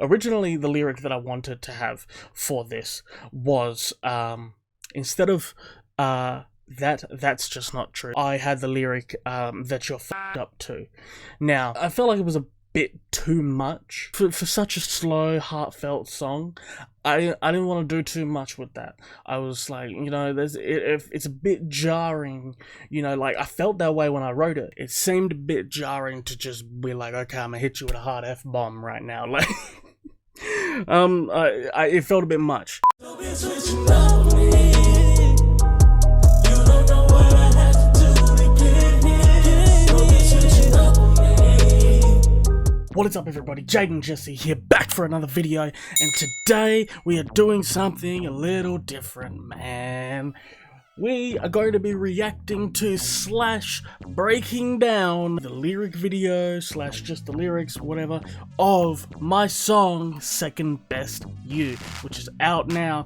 Originally, the lyric that I wanted to have for this was, instead of, that's just not true, I had the lyric, that you're f***ed up too. Now, I felt like it was a bit too much for such a slow, heartfelt song. I didn't want to do too much with that. I was like, you know, it's a bit jarring, you know, like I felt that way when I wrote it. It seemed a bit jarring to just be like, okay, I'm gonna hit you with a hard F-bomb right now, like it felt a bit much. What is up, everybody? Jayden Jesse here, back for another video, and today we are doing something a little different, man. We are going to be reacting to / breaking down the lyric video / just the lyrics, whatever, of my song Second Best You, which is out now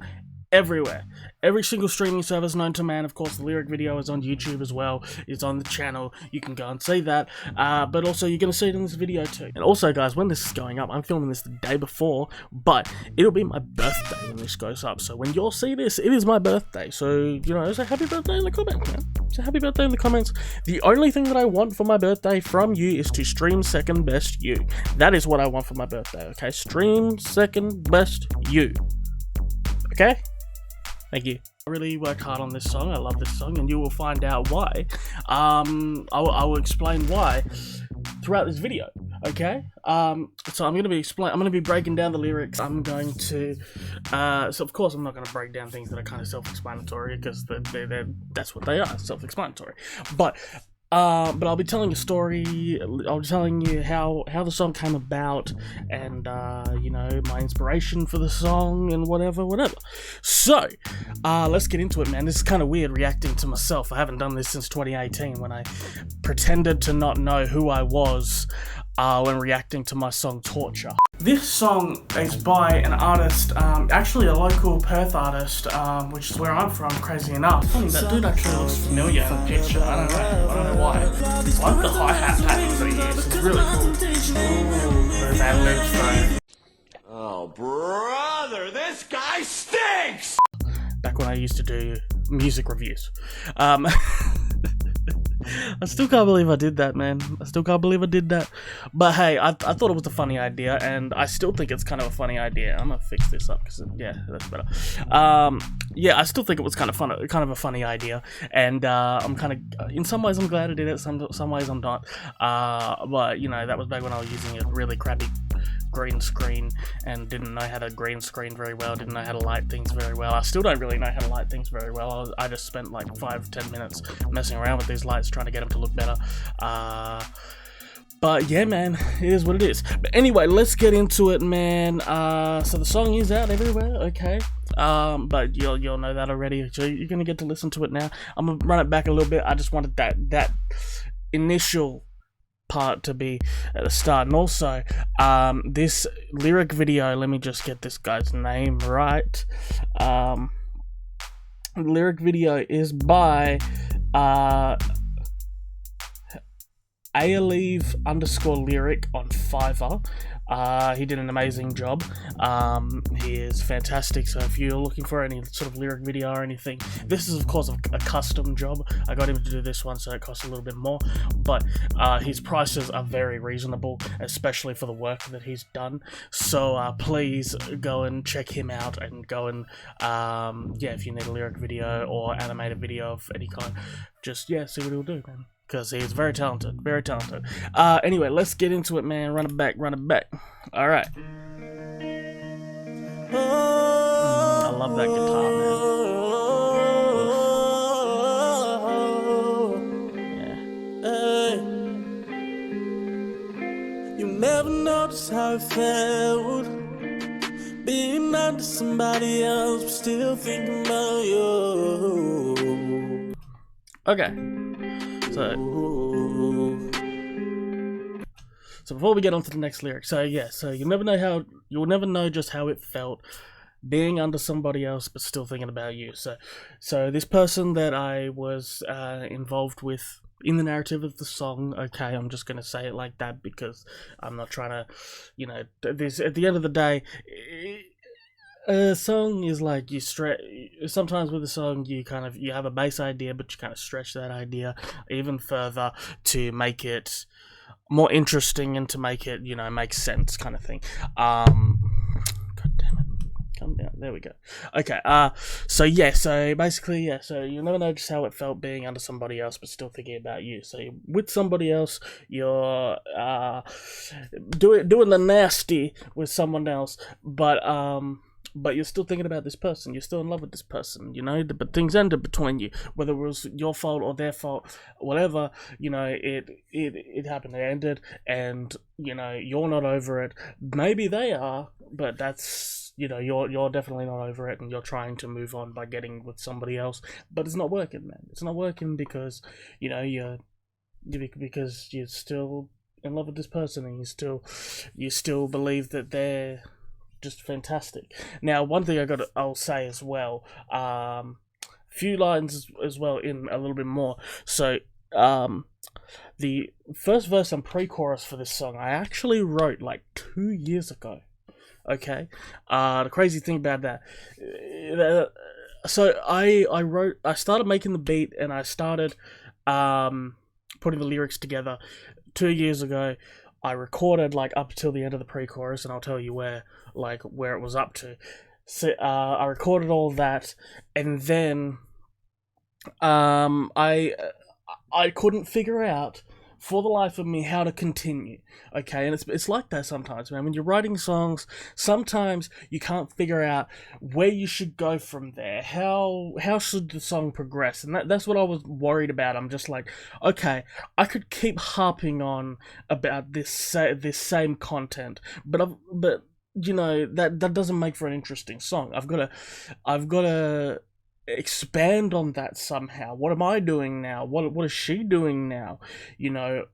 everywhere. Every single streaming service known to man. Of course, the lyric video is on YouTube as well. It's on the channel. You can go and see that. But also, you're going to see it in this video too. And also, guys, when this is going up, I'm filming this the day before, but it'll be my birthday when this goes up. So when you'll see this, it is my birthday. So, you know, say happy birthday in the comments, man. Say happy birthday in the comments. The only thing that I want for my birthday from you is to stream Second Best You. That is what I want for my birthday, okay? Stream Second Best You. Okay? Thank you. I really worked hard on this song. I love this song, and you will find out why. I will explain why throughout this video. Okay. So I'm gonna be breaking down the lyrics. I'm going to. So of course I'm not gonna break down things that are kind of self-explanatory because that's what they are, self-explanatory. But I'll be telling a story. I'll be telling you how the song came about, and you know, my inspiration for the song and whatever. So let's get into it, man. This is kind of weird reacting to myself. I haven't done this since 2018 when I pretended to not know who I was when reacting to my song Torture. This song is by an artist, actually a local Perth artist, which is where I'm from, crazy enough. That dude actually looks familiar in the picture. I don't know why. I like the hi-hat patterns that he uses. It's really cool. Ooh, those ad-libs though. Oh, brother, this guy stinks! Back when I used to do music reviews. I still can't believe I did that, man. I still can't believe I did that. But hey, I thought it was a funny idea, and I still think it's kind of a funny idea. I'm gonna fix this up because yeah, that's better. Yeah, I still think it was kind of a funny idea, and I'm kind of, in some ways I'm glad I did it. Some ways I'm not. But you know, that was back when I was using a really crappy green screen and didn't know how to green screen very well, didn't know how to light things very well. I still don't really know how to light things very well. I just spent like 5-10 minutes messing around with these lights trying to get them to look better. But yeah, man, it is what it is. But anyway, let's get into it, man. So the song is out everywhere, okay? But you'll know that already, so you're gonna get to listen to it now. I'm gonna run it back a little bit. I just wanted that initial part to be at the start, and also this lyric video, let me just get this guy's name right. The lyric video is by _lyric on Fiverr. He did an amazing job. He is fantastic, so if you're looking for any sort of lyric video or anything, this is of course a custom job. I got him to do this one, so it costs a little bit more, but his prices are very reasonable, especially for the work that he's done. So please go and check him out, and go and yeah, if you need a lyric video or animated video of any kind, just yeah, see what he'll do, man. Because he is very talented, very talented. Anyway, let's get into it, man. Run it back. All right. I love that guitar, man. Yeah. You never noticed how it felt being under somebody else, but still thinking about you. Okay. So before we get on to the next lyric, so yeah, so you'll never know just how it felt being under somebody else but still thinking about you. So this person that I was involved with in the narrative of the song. Okay, I'm just gonna say it like that because I'm not trying to, you know, this at the end of the day. A song is like you stretch. Sometimes with a song, you have a base idea, but you kind of stretch that idea even further to make it more interesting and to make it, you know, make sense, kind of thing. God damn it, come down. There we go. Okay. So yeah. So basically, yeah. So you'll never know just how it felt being under somebody else, but still thinking about you. So you're with somebody else, you're doing the nasty with someone else, but you're still thinking about this person. You're still in love with this person, you know. But things ended between you, whether it was your fault or their fault, whatever. You know, it happened. It ended, and you know you're not over it. Maybe they are, but that's, you know, you're definitely not over it, and you're trying to move on by getting with somebody else. But it's not working, man. It's not working because you know because you're still in love with this person, and you still believe that they're just fantastic. Now, one thing I'll say as well, few lines as well in a little bit more. So, the first verse and pre-chorus for this song I actually wrote like 2 years ago. Okay, the crazy thing about that, so I started making the beat and I started putting the lyrics together 2 years ago. I recorded like up till the end of the pre-chorus, and I'll tell you where it was up to. So I recorded all that, and then I couldn't figure out for the life of me how to continue. Okay, and it's like that sometimes, man. When you're writing songs, sometimes you can't figure out where you should go from there. How should the song progress? And that's what I was worried about. I'm just like, okay, I could keep harping on about this same content, but you know that doesn't make for an interesting song. I've got to expand on that somehow. What am I doing now? What is she doing now? You know,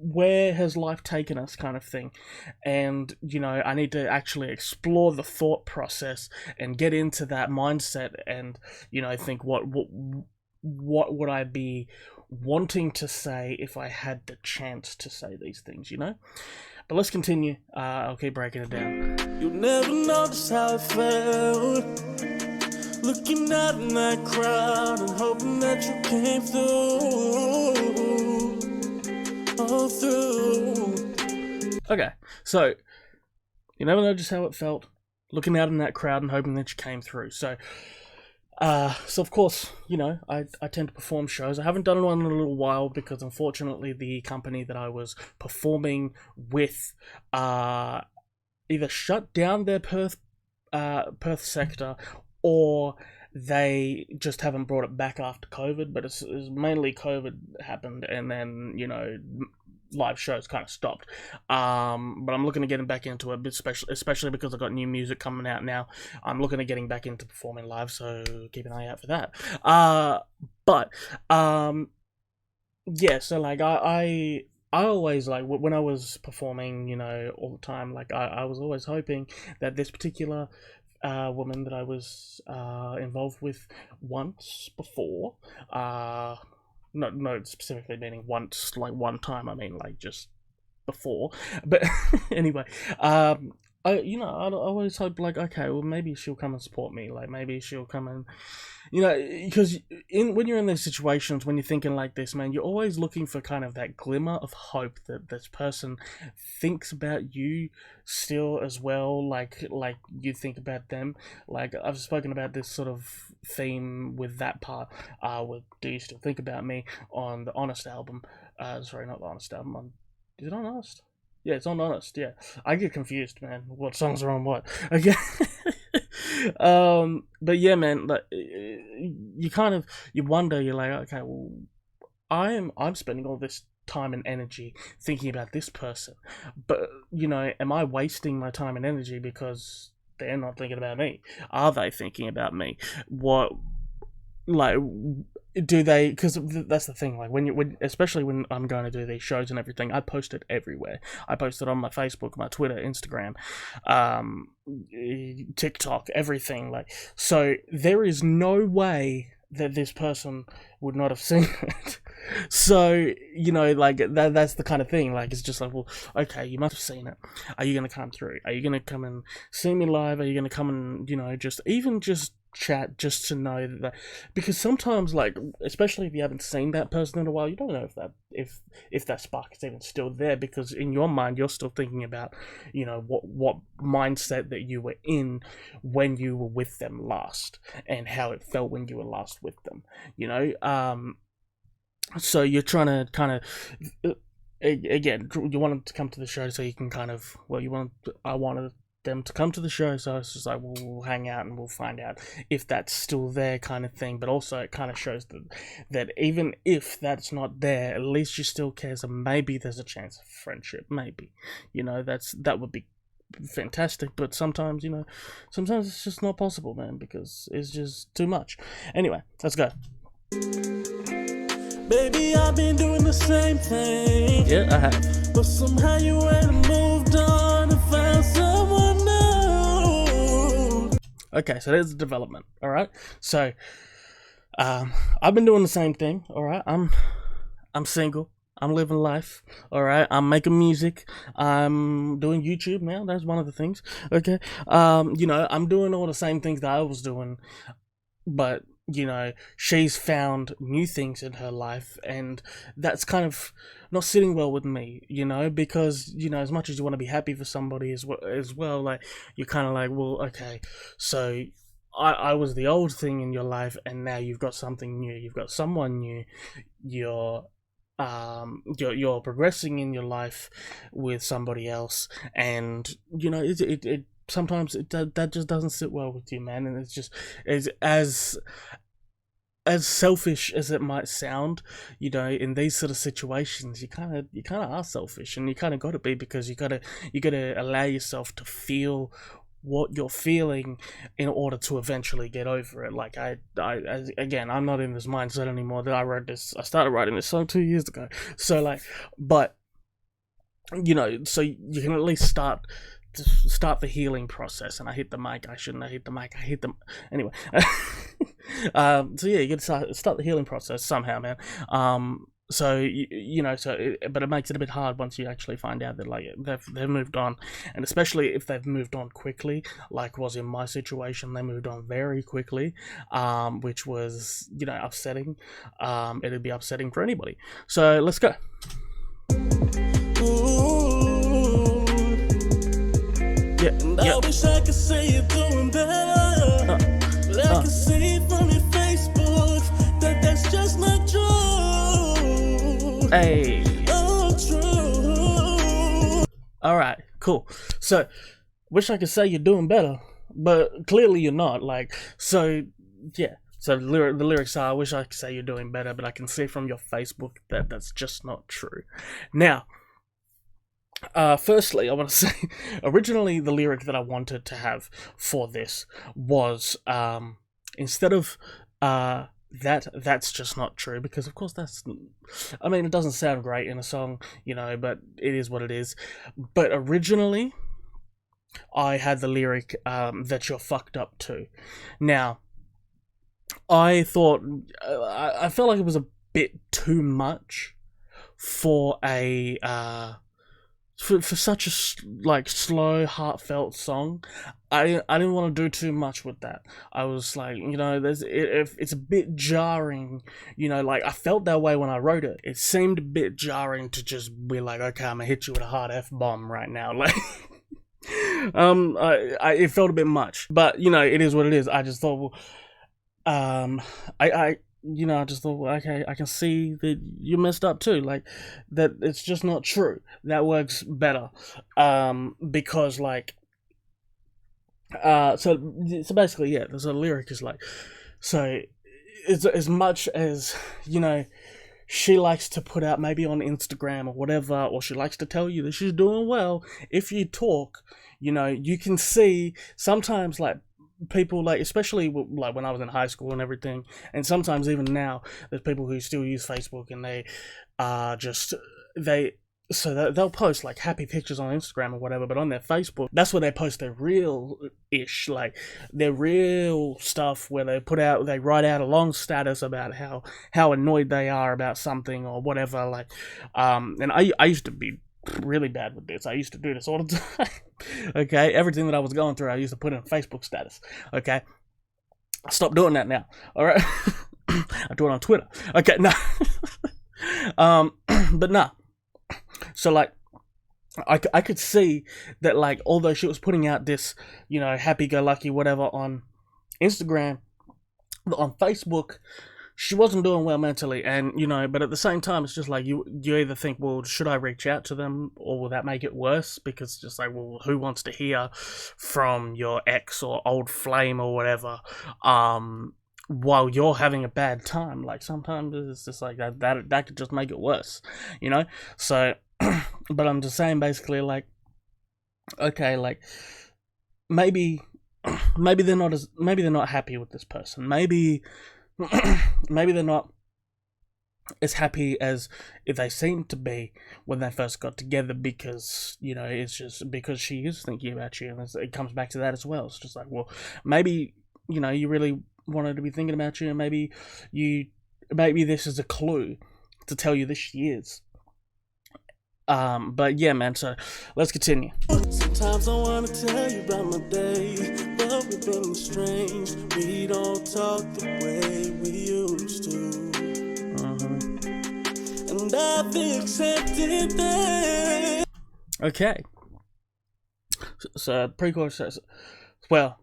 where has life taken us, kind of thing. And you know, I need to actually explore the thought process and get into that mindset, and you know, think what would I be wanting to say if I had the chance to say these things, you know. But let's continue. I'll keep breaking it down. You never know just how it felt, looking out in that crowd and hoping that you came through, all through. Okay, so you never know just how it felt, looking out in that crowd and hoping that you came through. So of course, you know, I tend to perform shows. I haven't done one in a little while because unfortunately the company that I was performing with either shut down their Perth sector, or they just haven't brought it back after COVID. But it's mainly COVID happened, and then, you know, live shows kind of stopped. But I'm looking at getting back into it, especially because I've got new music coming out now. I'm looking at getting back into performing live, so keep an eye out for that. Yeah, so like I always, like, when I was performing, you know, all the time, like I was always hoping that this particular woman that I was involved with once before, not specifically meaning once, like one time, I mean like just before, but anyway, I always hope, like, okay, well, maybe she'll come and support me, like maybe she'll come and, you know, because when you're in these situations, when you're thinking like this, man, you're always looking for kind of that glimmer of hope that this person thinks about you still as well, like you think about them. Like, I've spoken about this sort of theme with that part, with Do You Still Think About Me on the Honest album. Sorry, not the Honest album. Is it on Honest? Yeah, it's on Honest, yeah. I get confused, man. What songs are on what? Okay. But yeah, man, like, you wonder, you're like, okay, well, I'm spending all this time and energy thinking about this person, but, you know, am I wasting my time and energy because they're not thinking about me? Are they thinking about me? What, like, do they? Because that's the thing, like, especially when I'm going to do these shows and everything, I post it everywhere. I post it on my Facebook, my Twitter, Instagram, TikTok, everything. Like, so there is no way that this person would not have seen it. So, you know, like, that's the kind of thing. Like, it's just like, well, okay, you must have seen it. Are you going to come through? Are you going to come and see me live? Are you going to come and, you know, just chat, just to know that, because sometimes, like, especially if you haven't seen that person in a while, you don't know if that spark is even still there, because in your mind you're still thinking about, you know, what mindset that you were in when you were with them last, and how it felt when you were last with them, you know. So you're trying to kind of, again, you want them to come to the show so you can kind of, well, I wanted them to come to the show, so it's just like, we'll hang out and we'll find out if that's still there, kind of thing. But also it kind of shows that even if that's not there, at least you still care, so maybe there's a chance of friendship, maybe, you know. That would be fantastic. But sometimes, you know, sometimes it's just not possible, man, because it's just too much. Anyway, let's go. Baby, I've been doing the same thing. Yeah, I have. But somehow you went and moved on and found someone new. Okay, so there's the development. All right. So, I've been doing the same thing. All right. I'm single. I'm living life. All right. I'm making music. I'm doing YouTube now. That's one of the things. Okay. You know, I'm doing all the same things that I was doing, but, you know, she's found new things in her life, and that's kind of not sitting well with me, you know, because, you know, as much as you want to be happy for somebody as well, like, you're kind of like, well, okay, so I was the old thing in your life, and now you've got something new, you've got someone new, you're progressing in your life with somebody else, and, you know, it sometimes that just doesn't sit well with you, man. And it's just, as selfish as it might sound, you know, in these sort of situations, you kind of are selfish, and you kind of got to be, because you got to allow yourself to feel what you're feeling in order to eventually get over it. Like, again, I'm not in this mindset anymore. That I started writing this song 2 years ago. So, like, but, you know, so you can at least start the healing process. And I hit the mic. I shouldn't have hit the mic. I hit them anyway. So yeah, you gotta start the healing process somehow, man. So you know, but it makes it a bit hard once you actually find out that, like, they've moved on, and especially if they've moved on quickly, like was in my situation. They moved on very quickly, which was, you know, upsetting. It'd be upsetting for anybody. So let's go. Yeah. I wish I could say you're doing better. But I can see from your Facebook that that's just not true. Hey. Oh, true. Alright, cool. So, wish I could say you're doing better, but clearly you're not. Like, so, yeah. So the lyrics are, I wish I could say you're doing better, but I can see from your Facebook that that's just not true. Now, firstly, I want to say, originally the lyric that I wanted to have for this was, instead of, that's just not true, because of course I mean, it doesn't sound great in a song, you know, but it is what it is. But originally, I had the lyric, that you're fucked up too. Now, I thought, I felt like it was a bit too much for a, for such a, like, slow, heartfelt song. I didn't want to do too much with that. I was like, you know, it's a bit jarring, you know, like, I felt that way when I wrote it. It seemed a bit jarring to just be like, okay, I'm gonna hit you with a hard F-bomb right now, like, it felt a bit much, but, you know, it is what it is. I just thought, well, you know, I just thought, well, okay, I can see that you messed up too. Like, that it's just not true. That works better. Because, like, so basically, yeah, there's a lyric is like, so it's as much as, you know, she likes to put out maybe on Instagram or whatever, or she likes to tell you that she's doing well. If you talk, you know, you can see sometimes, like, people, like, especially like when I was in high school and everything, and sometimes even now, there's people who still use Facebook, and they just so they'll post like happy pictures on Instagram or whatever, but on their Facebook, that's where they post their real-ish, like their real stuff, where they write out a long status about how annoyed they are about something or whatever, like, and I used to be really bad with this. I used to do this all the time. Okay, everything that I was going through, I used to put in Facebook status. Okay, stop doing that now. All right, I do it on Twitter. Okay, no, but no. So like, I could see that, like, although she was putting out this, you know, happy-go-lucky whatever on Instagram, on Facebook, she wasn't doing well mentally, and, you know, but at the same time, it's just like, you either think, well, should I reach out to them, or will that make it worse? Because it's just like, well, who wants to hear from your ex or old flame or whatever, while you're having a bad time? Like, sometimes it's just like that could just make it worse, you know? So, but I'm just saying, basically, like, okay, like, maybe they're not happy with this person. Maybe they're not as happy as if they seemed to be when they first got together, because, you know, it's just because she is thinking about you, and it comes back to that as well. It's just like, well, maybe, you know, you really wanted to be thinking about you, and maybe this is a clue to tell you that she is. But yeah, man, so let's continue. Sometimes I wanna tell you about my day, but we've been estranged. We don't talk the way we used to. And I've accepted that. Okay. So pre-chorus says, well,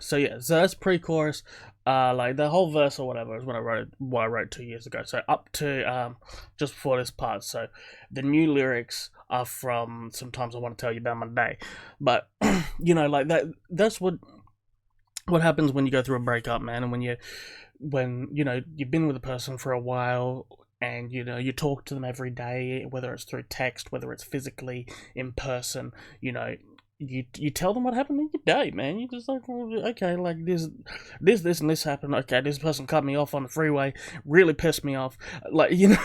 so yeah, so that's pre-chorus. Like the whole verse or whatever is what I wrote 2 years ago. So up to just before this part. So the new lyrics are from Sometimes I Want to Tell You About My Day. But you know, like that's what happens when you go through a breakup, man, and when you know you've been with a person for a while, and you know you talk to them every day, whether it's through text, whether it's physically in person, you know. You tell them what happened in your day, man. You're just like, well, okay, like this and this happened. Okay, this person cut me off on the freeway, really pissed me off. Like, you know,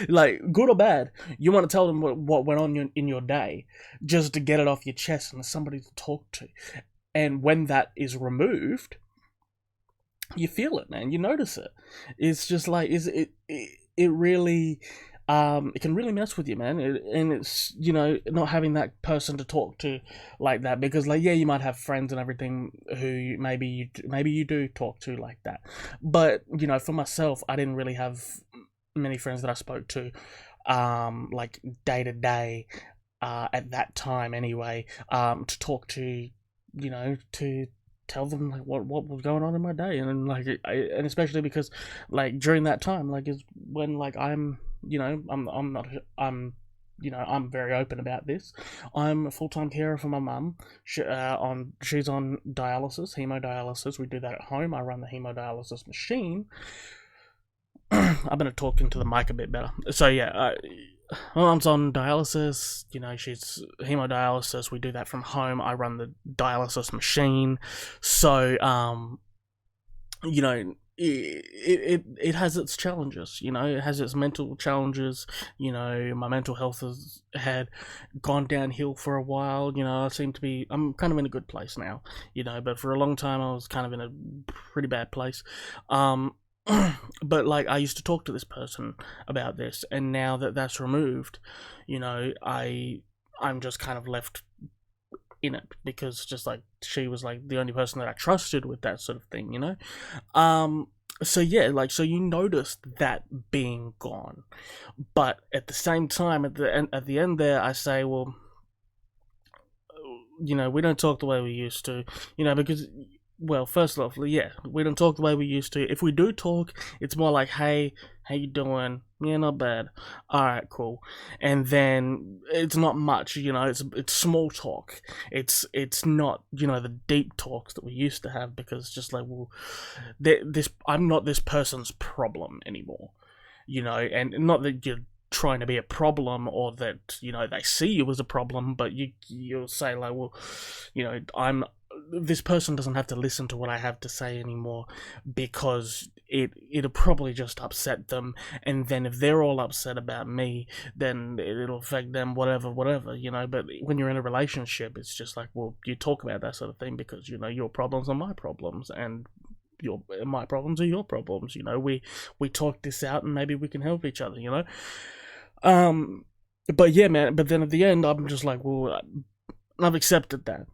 like, good or bad, you want to tell them what went on in your day, just to get it off your chest, and there's somebody to talk to. And when that is removed, you feel it, man. You notice it. It's just like, it really. It can really mess with you, man, and it's, you know, not having that person to talk to like that, because, like, yeah, you might have friends and everything who maybe you do talk to like that, but, you know, for myself, I didn't really have many friends that I spoke to, like, day to day, at that time anyway, to talk to, you know, to tell them, like, what was going on in my day, and like, and especially because, like, during that time, like, is when, like, I'm very open about this. I'm a full-time carer for my mum. She's on dialysis, hemodialysis. We do that at home. I run the hemodialysis machine. I'm gonna talk into the mic a bit better. So yeah, my mum's on dialysis. You know, she's hemodialysis. We do that from home. I run the dialysis machine. So you know, it has its challenges, you know, it has its mental challenges, you know, my mental health had gone downhill for a while, you know, I'm kind of in a good place now, you know, but for a long time I was kind of in a pretty bad place, but, like, I used to talk to this person about this, and now that that's removed, you know, I'm just kind of left in it, because just like she was like the only person that I trusted with that sort of thing, you know. So yeah, like, so you noticed that being gone, but at the same time, at the end there, I say, well, you know, we don't talk the way we used to, you know, because, well, first off, yeah, we don't talk the way we used to. If we do talk, it's more like, hey, how you doing? Yeah, not bad. Alright, cool. And then it's not much, you know, it's small talk. It's not, you know, the deep talks that we used to have, because it's just like, well, I'm not this person's problem anymore, you know, and not that you're trying to be a problem, or that, you know, they see you as a problem, but you'll say, like, well, you know, this person doesn't have to listen to what I have to say anymore, because it'll probably just upset them, and then if they're all upset about me, then it'll affect them, whatever, you know. But when you're in a relationship, it's just like, well, you talk about that sort of thing, because, you know, your problems are my problems, and my problems are your problems, you know. We talk this out, and maybe we can help each other, you know. But yeah, man, but then at the end, I'm just like, well, I've accepted that.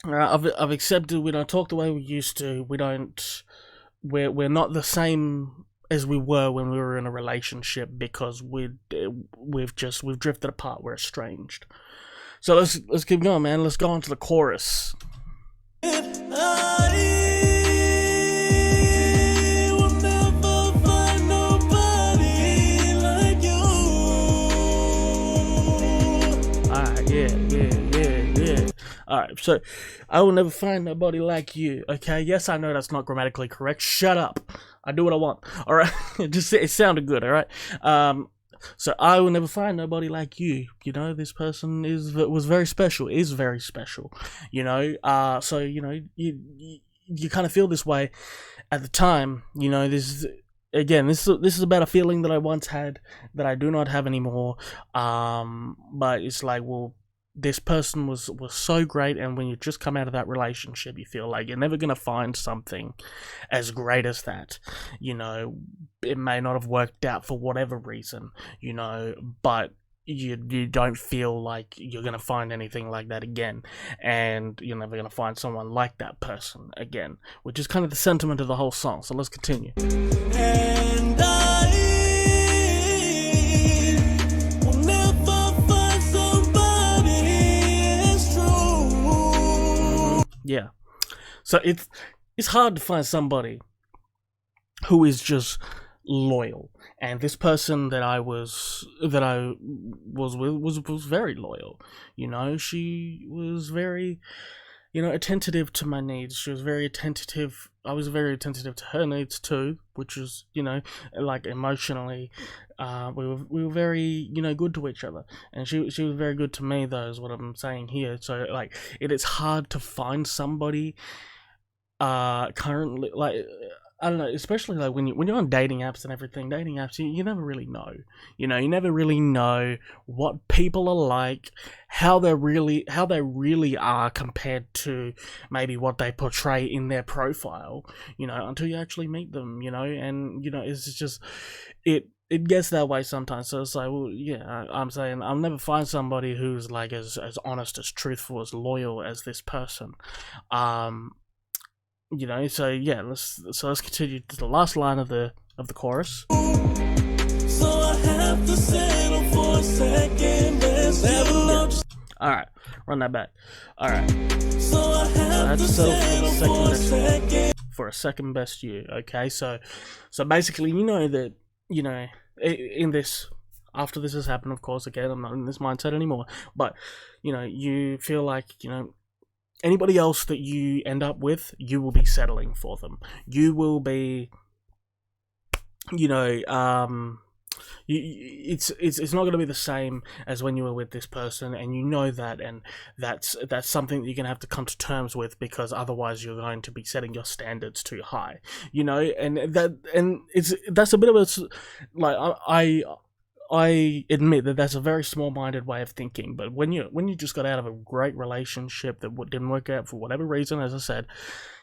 I've accepted we don't talk the way we used to. We're not the same as we were when we were in a relationship, because we've drifted apart. We're estranged. So let's keep going, man. Let's go on to the chorus. Alright, so I will never find nobody like you, okay? Yes, I know that's not grammatically correct. Shut up. I do what I want. Alright? It sounded good, alright? So I will never find nobody like you. You know, this person was very special, is very special. You know, so, you know, you kind of feel this way at the time. You know, this is about a feeling that I once had that I do not have anymore. But it's like, well, this person was so great, and when you just come out of that relationship, you feel like you're never going to find something as great as that. You know, it may not have worked out for whatever reason, you know, but you don't feel like you're going to find anything like that again, and you're never going to find someone like that person again, which is kind of the sentiment of the whole song. So let's continue. And yeah, so it's hard to find somebody who is just loyal, and this person that I was with was very loyal. You know, she was very, you know, attentive to my needs. She was very attentive. I was very attentive to her needs too, which was, you know, like emotionally, we were very, you know, good to each other, and she was very good to me, though, is what I'm saying here. So like, it is hard to find somebody currently, like, I don't know, especially like when you're on dating apps and everything. Dating apps, you never really know. You know, you never really know what people are like, how they really are compared to maybe what they portray in their profile. You know, until you actually meet them. You know, and you know, it's just it gets that way sometimes. So it's like, well, yeah, I'm saying I'll never find somebody who's like as honest, as truthful, as loyal as this person. You know, so yeah, let's continue to the last line of the chorus. So I have to settle for a second best. All right, run that back. All right. So I have to settle for a second best you. Okay, so basically, you know that, you know, in this, after this has happened, of course, again, I'm not in this mindset anymore, but you know, you feel like, you know, anybody else that you end up with, you will be settling for them. You will be, you know, it's not going to be the same as when you were with this person, and you know that, and that's something that you're going to have to come to terms with, because otherwise you're going to be setting your standards too high, you know. And that's a bit of a, like, I admit that that's a very small-minded way of thinking, but when you just got out of a great relationship that didn't work out for whatever reason, as I said,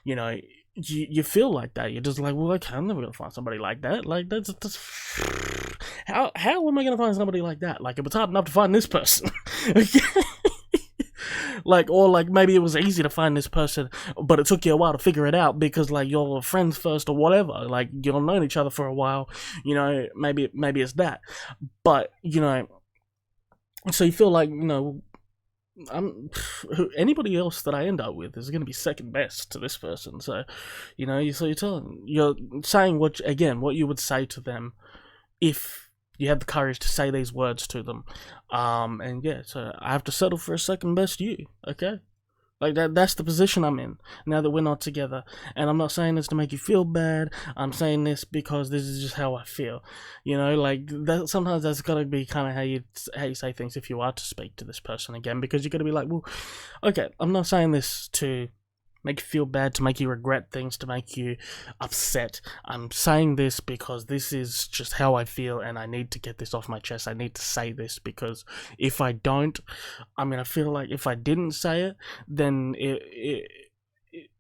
you know, you feel like that. You're just like, well, okay, I'm never gonna find somebody like that. Like, that's how am I gonna find somebody like that? Like, if it's hard enough to find this person, like, or like maybe it was easy to find this person, but it took you a while to figure it out because like you're friends first or whatever. Like, you've known each other for a while. You know, maybe it's that, but you know, so you feel like, you know, anybody else that I end up with is going to be second best to this person. So, you know, you're saying what you would say to them if you had the courage to say these words to them. And yeah, so I have to settle for a second best you. Okay, like that's the position I'm in now that we're not together. And I'm not saying this to make you feel bad. I'm saying this because this is just how I feel. You know, like that. Sometimes that's gotta be kind of how you say things if you are to speak to this person again, because you're gonna be like, well, okay, I'm not saying this to make you feel bad, to make you regret things, to make you upset. I'm saying this because this is just how I feel, and I need to get this off my chest. I need to say this, because if I don't, I'm gonna feel like if I didn't say it, then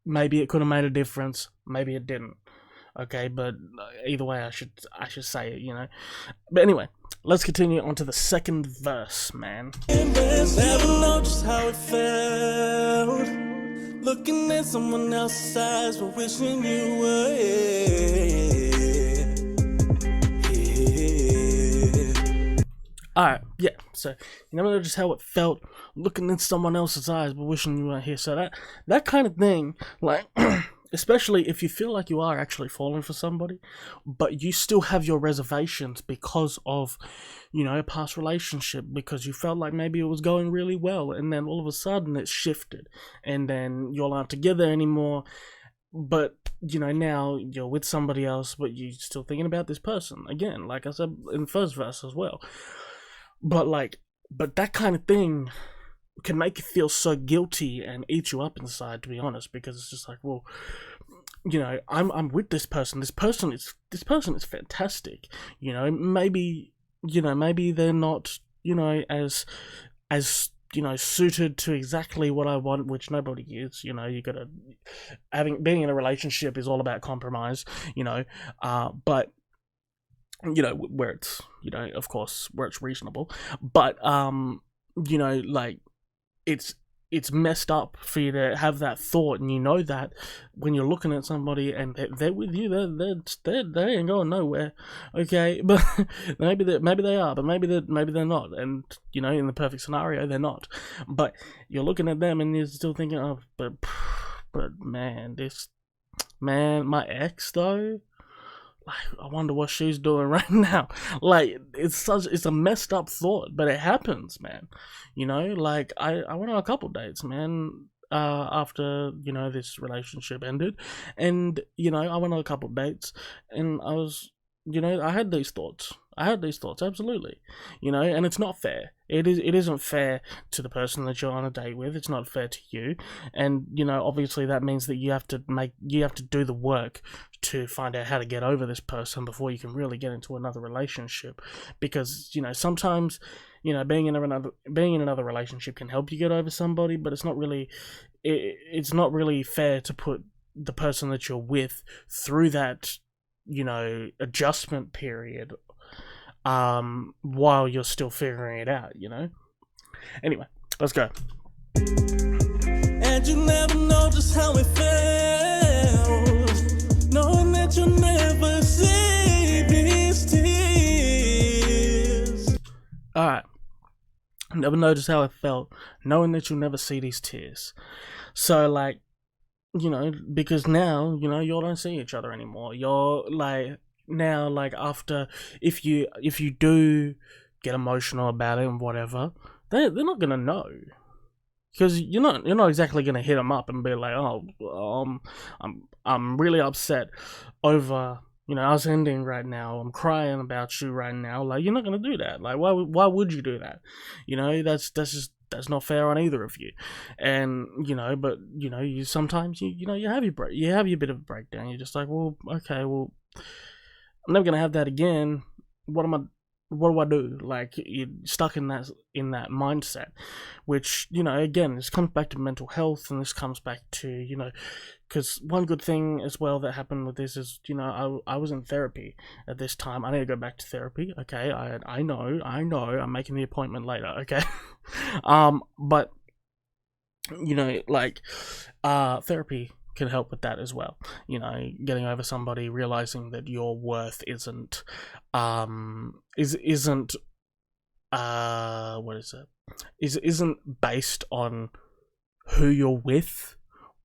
maybe it could have made a difference, maybe it didn't. Okay, but either way, I should say it, you know. But anyway, let's continue on to the second verse, man. Never know just how it felt, looking at someone else's eyes, but wishing you were here. Alright, yeah, so you never know just how it felt, looking in someone else's eyes, but wishing you weren't here. So that kind of thing, like, especially if you feel like you are actually falling for somebody, but you still have your reservations because of, you know, a past relationship, because you felt like maybe it was going really well, and then all of a sudden it shifted, and then you all aren't together anymore, but, you know, now you're with somebody else, but you're still thinking about this person, again, like I said in the first verse as well. But that kind of thing can make you feel so guilty and eat you up inside, to be honest, because it's just like, well, you know, I'm with this person. This person is fantastic. You know, maybe they're not, you know, as you know, suited to exactly what I want, which nobody is. You know, you gotta being in a relationship is all about compromise. You know, but, you know, where it's, you know, of course, where it's reasonable, but you know, like, it's messed up for you to have that thought, and you know that when you're looking at somebody and they're with you, they ain't going nowhere, okay? But maybe they are, but maybe they're not, and, you know, in the perfect scenario, they're not. But you're looking at them and you're still thinking, oh, but man, my ex though. Like, I wonder what she's doing right now. Like, it's a messed up thought, but it happens, man. You know, like, I went on a couple dates, man, after, you know, this relationship ended, and, you know, I went on a couple dates, and I was, you know, I had these thoughts, absolutely, you know, and it's not fair. It isn't fair to the person that you're on a date with. It's not fair to you, and, you know, obviously that means that you have to do the work to find out how to get over this person before you can really get into another relationship, because, you know, sometimes, you know, being in another relationship can help you get over somebody, but it's not really fair to put the person that you're with through that, you know, adjustment period, while you're still figuring it out, you know. Anyway, let's go. And you never know just how it felt, knowing that you'll never see these tears. Alright. Never noticed how it felt, knowing that you'll never see these tears. So, like, you know, because now, you know, you all don't see each other anymore. You're like, now, like, after, if you do get emotional about it and whatever, they're not gonna know, because you're not exactly gonna hit them up and be like, oh, I'm really upset over, you know, us ending right now. I'm crying about you right now. Like, you're not gonna do that. Like, why would you do that? You know, that's not fair on either of you. And, you know, but, you know, you sometimes you have your bit of a breakdown. You're just like, well, okay, well, I'm never gonna have that again. What do I do? Like, you're stuck in that mindset, which, you know, again, this comes back to mental health, and this comes back to, you know, because one good thing as well that happened with this is, you know, I was in therapy at this time. I need to go back to therapy, okay? I know, I'm making the appointment later, okay? But, you know, like, therapy can help with that as well. You know, getting over somebody, realizing that your worth isn't based on who you're with,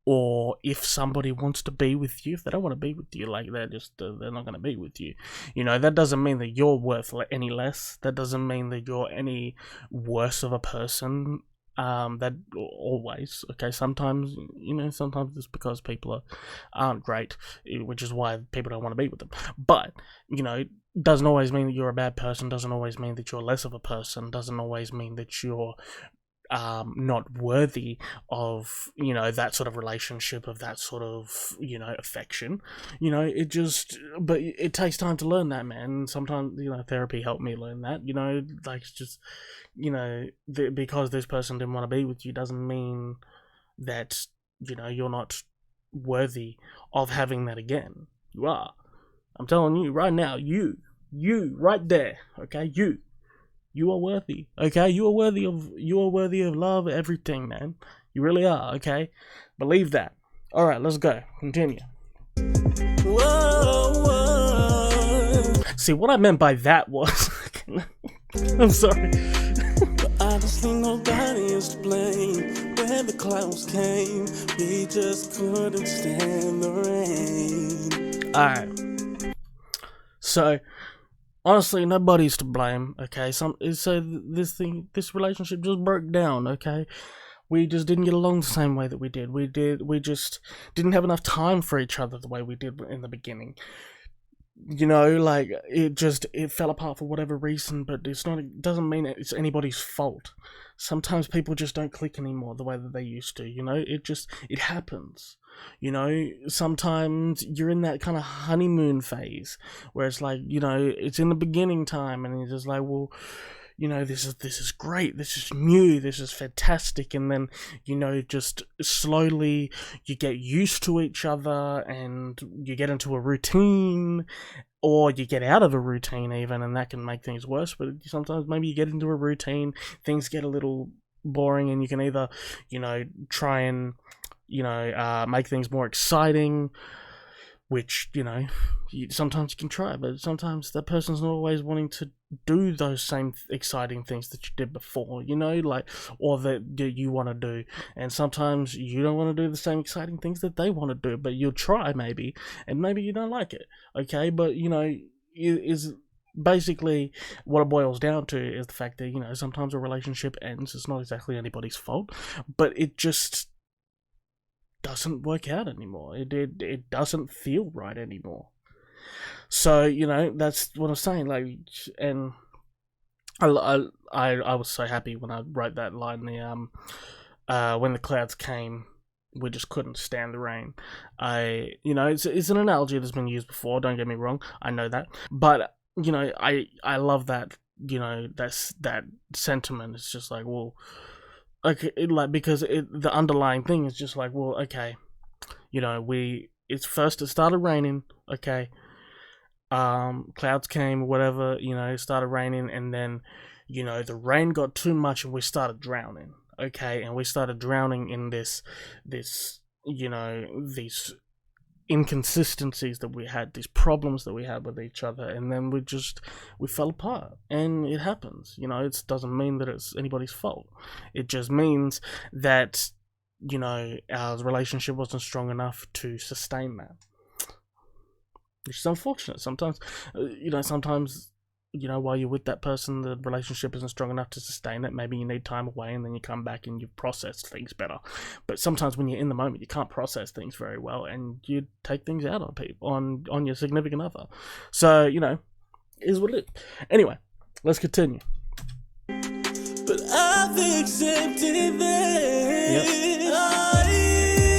or if somebody wants to be with you. If they don't want to be with you, like, they're not going to be with you. You know, that doesn't mean that you're worth any less. That doesn't mean that you're any worse of a person. That always, okay, sometimes, you know, sometimes it's because people aren't great, which is why people don't want to be with them. But, you know, doesn't always mean that you're a bad person, doesn't always mean that you're less of a person, doesn't always mean that you're not worthy of, you know, that sort of relationship, of that sort of, you know, affection. You know, but it takes time to learn that, man. Sometimes, you know, therapy helped me learn that, you know, like, it's just, you know, because this person didn't want to be with you doesn't mean that, you know, you're not worthy of having that again. You are. I'm telling you right now, you right there, okay, you are worthy, okay? You are worthy of love, everything, man. You really are, okay? Believe that. All right, let's go. Continue. Whoa, whoa. See, what I meant by that was... I'm sorry. But honestly, nobody is to blame. When the clouds came, we just couldn't stand the rain. Alright. So, honestly, nobody's to blame, okay? This relationship just broke down, okay? We just didn't get along the same way that we did. We just didn't have enough time for each other the way we did in the beginning. You know, like, it fell apart for whatever reason, but it doesn't mean it's anybody's fault. Sometimes people just don't click anymore the way that they used to, you know? It happens. You know, sometimes you're in that kind of honeymoon phase where it's like, you know, it's in the beginning time and you're just like, well, you know, this is great, this is new, this is fantastic, and then, you know, just slowly you get used to each other and you get into a routine, or you get out of a routine even, and that can make things worse. But sometimes maybe you get into a routine, things get a little boring, and you can either, you know, try and, you know, make things more exciting, which, you know, sometimes you can try, but sometimes that person's not always wanting to do those same exciting things that you did before, you know, like, or that you want to do. And sometimes you don't want to do the same exciting things that they want to do, but you'll try maybe, and maybe you don't like it, okay? But, you know, is basically what it boils down to is the fact that, you know, sometimes a relationship ends. It's not exactly anybody's fault, but it just doesn't work out anymore. It doesn't feel right anymore. So, you know, that's what I'm saying. Like, and I was so happy when I wrote that line. When the clouds came, we just couldn't stand the rain. You know, it's an analogy that's been used before. Don't get me wrong. I know that, but you know, I love that. You know, that sentiment. It's just like, well, okay, because the underlying thing is just like, well, okay, you know, it started raining, okay, clouds came, whatever, you know, it started raining, and then, you know, the rain got too much and we started drowning, okay, and we started drowning in this, you know, these inconsistencies that we had, these problems that we had with each other, and then we fell apart. And it happens, you know. It doesn't mean that it's anybody's fault. It just means that, you know, our relationship wasn't strong enough to sustain that, which is unfortunate. Sometimes, you know, while you're with that person, the relationship isn't strong enough to sustain it. Maybe you need time away, and then you come back and you've processed things better. But sometimes when you're in the moment, you can't process things very well, and you take things out on people, on your significant other. So, you know, is what it is. Anyway, let's continue. But I've accepted that. Yep.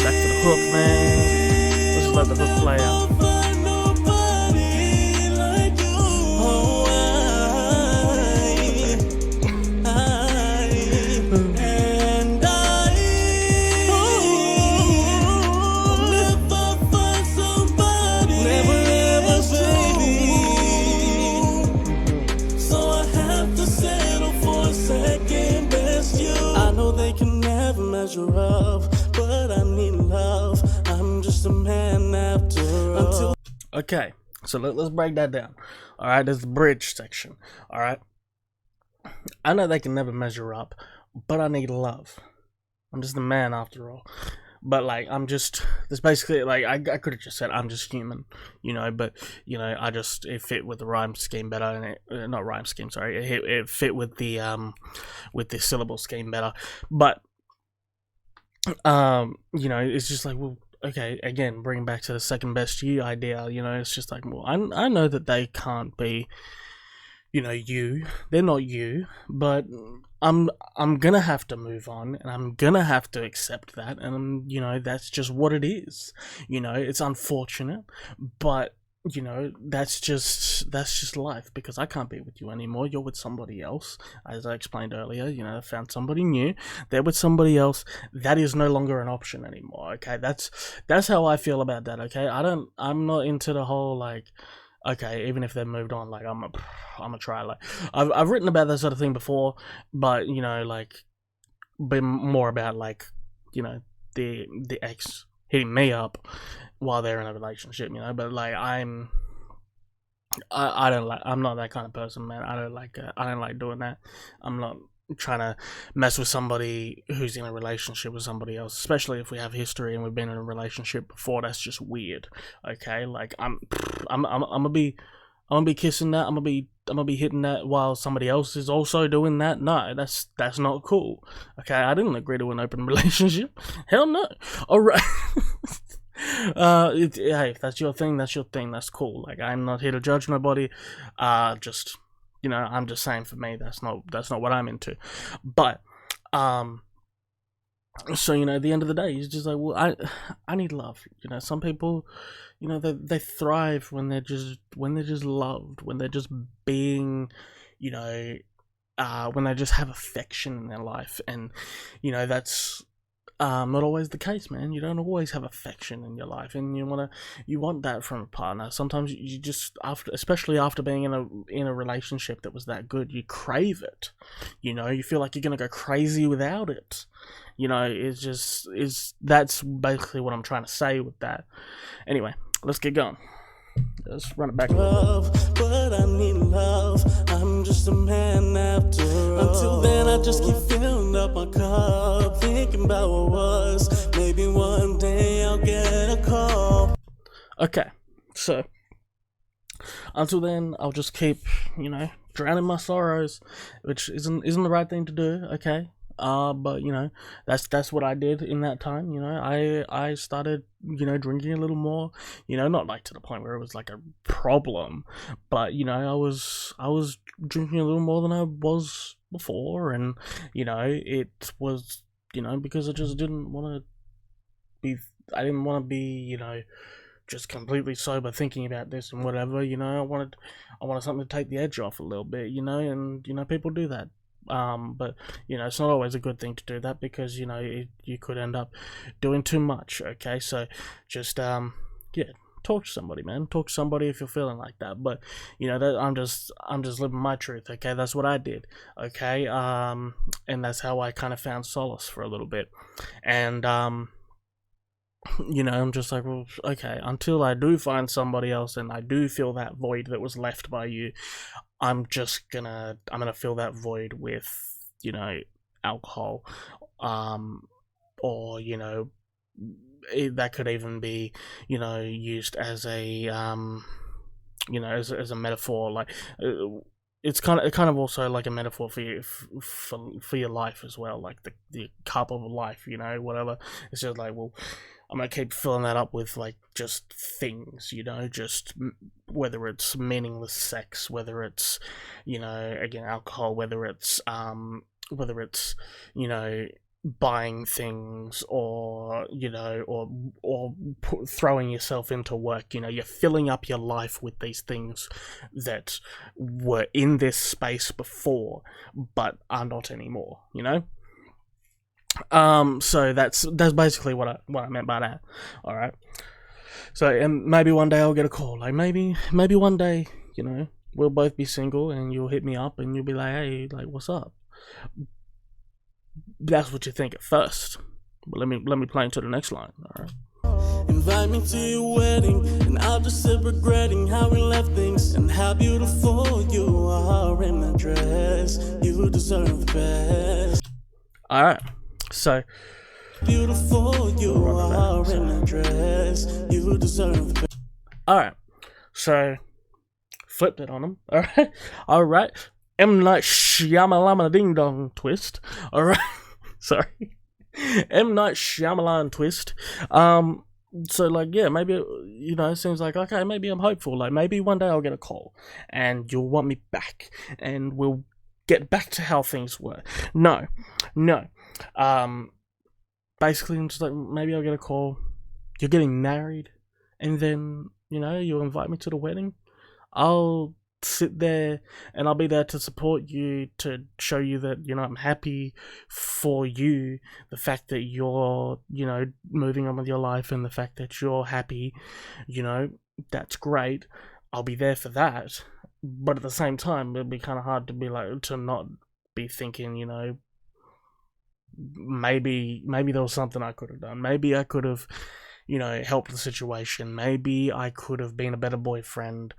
Back to the hook, man. Let's let the hook play out. Up, but I need love. I'm just a man after all. Okay, so let's break that down. Alright, there's the bridge section. Alright, I know they can never measure up, but I need love. I'm just a man after all. But like, this basically, like, I could have just said I'm just human, you know, but, you know, it fit with the rhyme scheme better, and not rhyme scheme, sorry, it fit with the syllable scheme better. But you know, it's just like, well, okay, again, bringing back to the second best you idea, you know, it's just like, well, I know that they can't be, you know, they're not you, but I'm gonna have to move on, and I'm gonna have to accept that, and you know, that's just what it is. You know, it's unfortunate, but you know, that's just life, because I can't be with you anymore. You're with somebody else, as I explained earlier. You know, I found somebody new. They're with somebody else. That is no longer an option anymore. Okay, that's how I feel about that. Okay, I'm not into the whole like, okay, even if they've moved on, like I'm a try. Like I've written about that sort of thing before, but you know, like been more about like, you know, the ex hitting me up while they're in a relationship, you know. But like I don't like, I'm not that kind of person, man. I don't like doing that. I'm not trying to mess with somebody who's in a relationship with somebody else, especially if we have history and we've been in a relationship before. That's just weird. Okay, like I'm gonna be kissing that. I'm gonna be hitting that while somebody else is also doing that. No, that's not cool. Okay, I didn't agree to an open relationship. Hell no. All right. Hey, if that's your thing, that's your thing. That's cool. Like, I'm not here to judge nobody. Just, you know, I'm just saying, for me, that's not what I'm into. But so, you know, at the end of the day, he's just like, well, I need love. You know, some people, you know, they thrive when they're just loved, when they're just being, you know, when they just have affection in their life. And you know, that's not always the case, man. You don't always have affection in your life, and you want that from a partner. Sometimes you just, especially after being in a relationship that was that good, you crave it. You know, you feel like you're gonna go crazy without it. You know, that's basically what I'm trying to say with that. Anyway, let's get going. Let's run it back. Love, but I need love. I'm just a man after all. Until then, I just keep filling up my cup, thinking about what was. Maybe one day I'll get a call. Okay, so until then, I'll just keep, you know, drowning my sorrows, which isn't the right thing to do. Okay. But you know, that's what I did in that time. You know, I started, you know, drinking a little more. You know, not like to the point where it was like a problem, but you know, I was drinking a little more than I was before, and you know, it was, you know, because I just didn't want to be. I didn't want to be, you know, just completely sober thinking about this and whatever. You know, I wanted something to take the edge off a little bit. You know, and you know, people do that. But you know, it's not always a good thing to do that, because you know, you could end up doing too much. Okay, so just yeah, talk to somebody, man. Talk to somebody if you're feeling like that. But you know, that I'm just living my truth. Okay, that's what I did. Okay, and that's how I kind of found solace for a little bit. And you know, I'm just like, well, okay, until I do find somebody else and I do feel that void that was left by you, I'm gonna fill that void with, you know, alcohol, or you know, that could even be, you know, used as a you know, as a metaphor. Like it's kind of also like a metaphor for you, for your life as well, like the cup of life, you know, whatever. It's just like, well, I'm gonna keep filling that up with like just things, you know, just whether it's meaningless sex, whether it's, you know, again, alcohol, whether it's you know, buying things, or you know, or throwing yourself into work. You know, you're filling up your life with these things that were in this space before but are not anymore, you know. So that's basically what I meant by that. All right. So, and maybe one day I'll get a call. Like maybe one day, you know, we'll both be single, and you'll hit me up, and you'll be like, hey, like, what's up? That's what you think at first. But let me play into the next line. All right. Invite me to your wedding, and I'll just sit regretting how we left things, and how beautiful you are in that dress. You deserve the best. All right. So beautiful you are in that dress. You deserve the best. All right. So flipped it on him. All right. All right. M. Night Shyamalan Ding Dong twist. All right. Sorry. M. Night Shyamalan twist. So like, yeah, maybe, you know, it seems like, okay, maybe I'm hopeful, like maybe one day I'll get a call and you'll want me back and we'll get back to how things were. No, basically I'm just like, maybe I'll get a call, you're getting married, and then, you know, you'll invite me to the wedding. I'll sit there and I'll be there to support you, to show you that, you know, I'm happy for you, the fact that you're, you know, moving on with your life, and the fact that you're happy, you know, that's great. I'll be there for that. But at the same time, it'd be kind of hard to be like, to not be thinking, you know, maybe there was something I could have done. Maybe I could have, you know, helped the situation. Maybe I could have been a better boyfriend,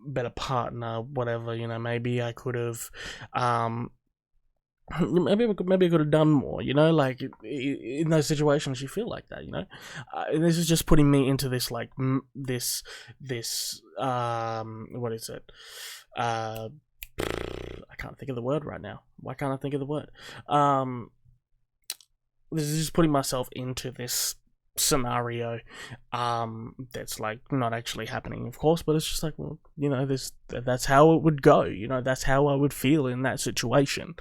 better partner, whatever, you know. Maybe I could have, maybe I could have done more, you know. Like, in those situations, you feel like that, you know. And this is just putting me into this, like, this, what is it? I can't think of the word right now. Why can't I think of the word? This is just putting myself into this scenario that's like not actually happening, of course, but it's just like, well, you know, that's how it would go, you know, that's how I would feel in that situation.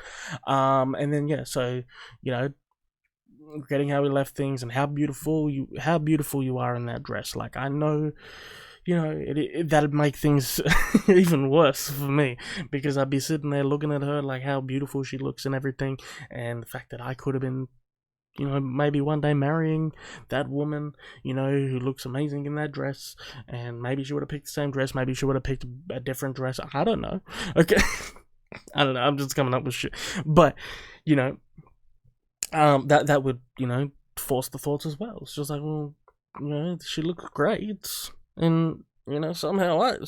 And then, yeah, so, you know, getting how we left things, and how beautiful you are in that dress. Like, I know, you know, that'd make things even worse for me, because I'd be sitting there looking at her, like how beautiful she looks and everything, and the fact that I could have been, you know, maybe one day marrying that woman, you know, who looks amazing in that dress, and maybe she would have picked the same dress, maybe she would have picked a different dress, I don't know, okay, I don't know, I'm just coming up with shit, but, you know, that would, you know, force the thoughts as well. It's just like, well, you know, she looks great, and, you know, somehow that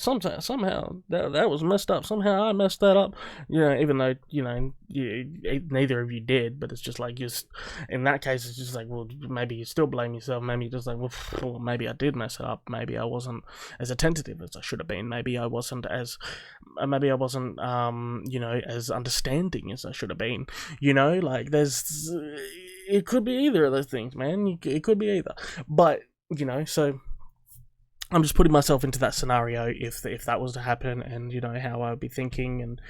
was messed up. Somehow I messed that up. You know, even though, you know, neither of you did, but it's just like, just in that case, it's just like, well, maybe you still blame yourself. Maybe you're just like, well, maybe I did mess it up. Maybe I wasn't as attentive as I should have been. Maybe I wasn't, you know, as understanding as I should have been. You know, like, it could be either of those things, man. It could be either. But, you know, so I'm just putting myself into that scenario if that was to happen, and, you know, how I would be thinking, and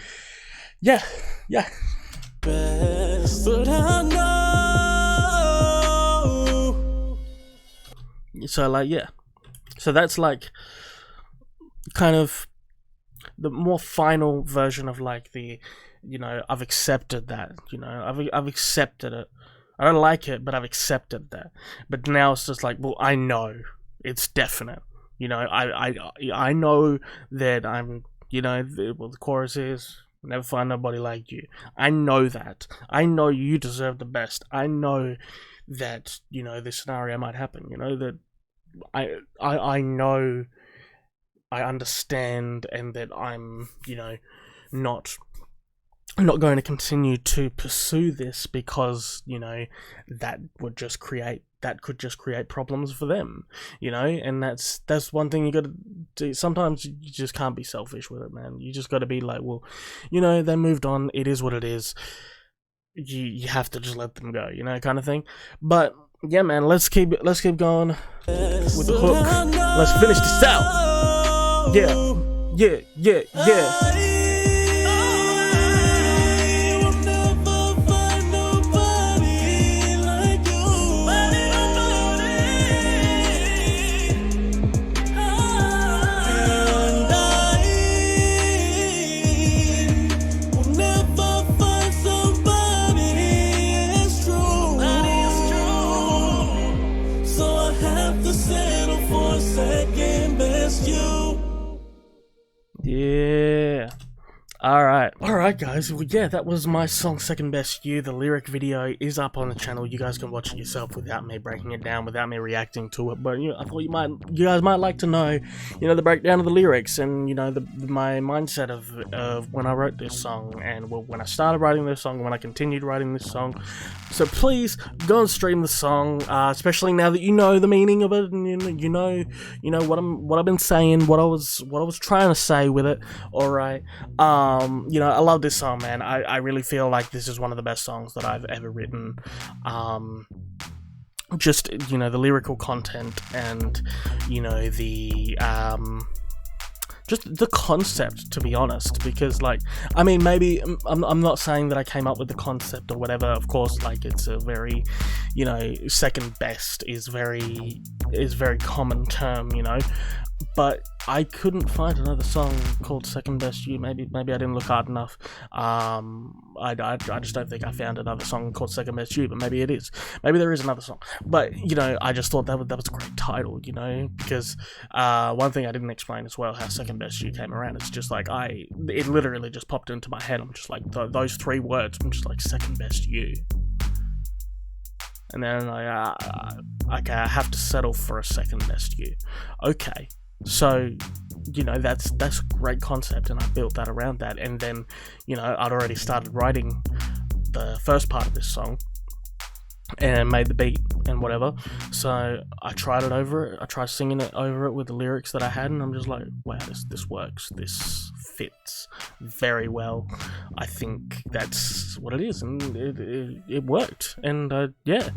yeah. But I know. So, like, yeah. So that's, like, kind of the more final version of, like, the, you know, I've accepted that, you know, I've accepted it. I don't like it, but I've accepted that. But now it's just like, well, I know it's definite. You know, I know that I'm, you know, the chorus is, never find nobody like you. I know that. I know you deserve the best. I know that, you know, this scenario might happen. You know, that I know, I understand, and that I'm, you know, not going to continue to pursue this, because, you know, that could just create problems for them, you know. And that's one thing you gotta do. Sometimes you just can't be selfish with it, man. You just gotta be like, well, you know, they moved on, it is what it is, you have to just let them go, you know, kind of thing. But yeah, man, let's keep going with the hook. Let's finish this out. Yeah. Yeah. Alright guys, well, yeah, that was my song Second Best You. The lyric video is up on the channel. You guys can watch it yourself without me breaking it down, without me reacting to it. But, you know, I thought you guys might like to know, you know, the breakdown of the lyrics, and, you know, my mindset of when I wrote this song, and when I started writing this song, and when I continued writing this song. So please go and stream the song, especially now that you know the meaning of it, and you know what I've been saying, what I was trying to say with it. Alright. You know, I love this song, man. I really feel like this is one of the best songs that I've ever written. just, you know, the lyrical content and, you know, the just the concept, to be honest, because, like, I mean, maybe I'm not saying that I came up with the concept or whatever. Of course, like, it's a very, you know, second best is very common term, you know, but I couldn't find another song called Second Best You. Maybe I didn't look hard enough. I just don't think I found another song called Second Best You, but maybe it is. Maybe there is another song. But, you know, I just thought that was a great title, you know, because one thing I didn't explain as well, how Second Best You came around. It's just like, it literally just popped into my head. I'm just like, those three words, I'm just like, Second Best You. And then I have to settle for a second best you. Okay, so, you know, that's a great concept, and I built that around that. And then, you know, I'd already started writing the first part of this song and made the beat and whatever. So I tried it over it. I tried singing it over it with the lyrics that I had, and I'm just like, wow, this works. This fits very well. I think that's what it is, and it worked. And yeah,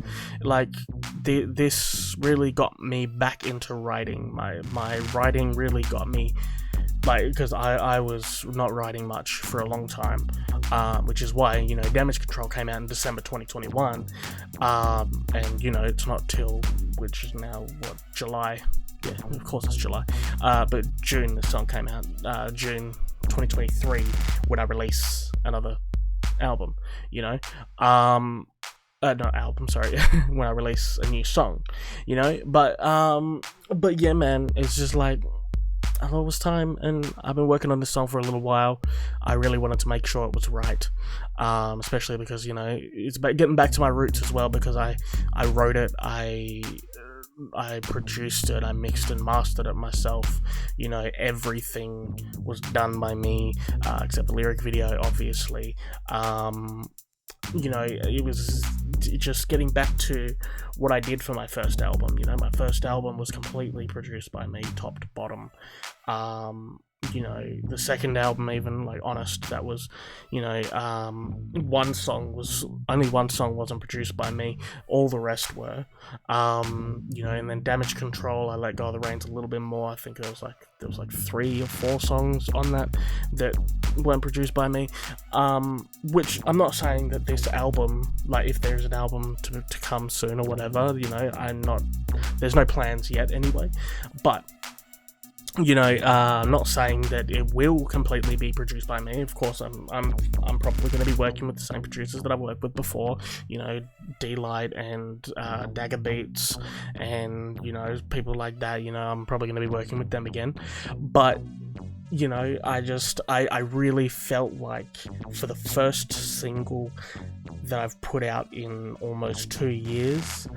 like this really got me back into writing. My writing really got me, like, because I was not writing much for a long time, which is why, you know, Damage Control came out in December 2021, and, you know, it's not till, which is now, what, July? Yeah, of course it's July, but June the song came out, June 2023, when I release another album, you know, not album, sorry, when I release a new song, you know, but yeah, man, it's just like, I thought it was time, and I've been working on this song for a little while. I really wanted to make sure it was right, especially because, you know, it's about getting back to my roots as well, because I wrote it, I produced it, I mixed and mastered it myself, you know, everything was done by me, except the lyric video, obviously. You know, it was just getting back to what I did for my first album. You know, my first album was completely produced by me, top to bottom. You know, the second album, even, like, Honest, that was, you know, only one song wasn't produced by me, all the rest were. You know, and then Damage Control, I let go of the reins a little bit more. I think there was like 3 or 4 songs on that weren't produced by me, which I'm not saying that this album, like, if there's an album to come soon or whatever, you know, there's no plans yet anyway, but, you know, I'm not saying that it will completely be produced by me. Of course, I'm probably going to be working with the same producers that I've worked with before, you know, D-Light and Dagger Beats, and, you know, people like that. You know, I'm probably going to be working with them again, but, you know, I really felt like for the first single that I've put out in almost 2 years,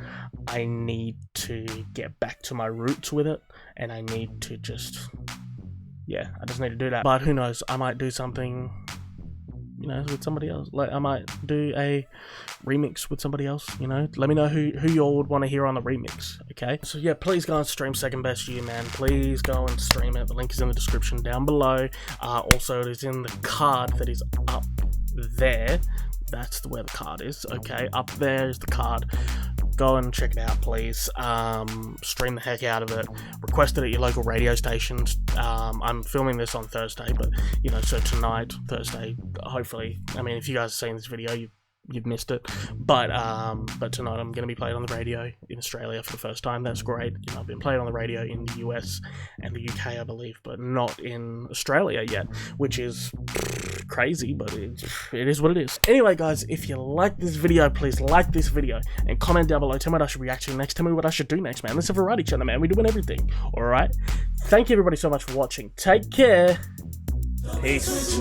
I need to get back to my roots with it, and I need to just need to do that. But who knows, I might do something, you know, with somebody else. Like, I might do a remix with somebody else, you know. Let me know who y'all would want to hear on the remix, okay? So yeah, please go and stream Second Best You, man. Please go and stream it. The link is in the description down below. Also, it is in the card that is up there. That's where the card is, okay? Up there is the card. Go and check it out, please. Stream the heck out of it. Request it at your local radio stations. I'm filming this on Thursday, but, you know, so tonight, Thursday, hopefully, I mean, if you guys are seeing this video, you've missed it, but tonight I'm going to be played on the radio in Australia for the first time. That's great. You know, I've been played on the radio in the US and the UK, I believe, but not in Australia yet, which is crazy, but it is what it is. Anyway, guys, if you like this video, please like this video and comment down below. Tell me what I should react to next. Tell me what I should do next, man. This is a variety channel, man. We're doing everything. All right. Thank you, everybody, so much for watching. Take care. Peace.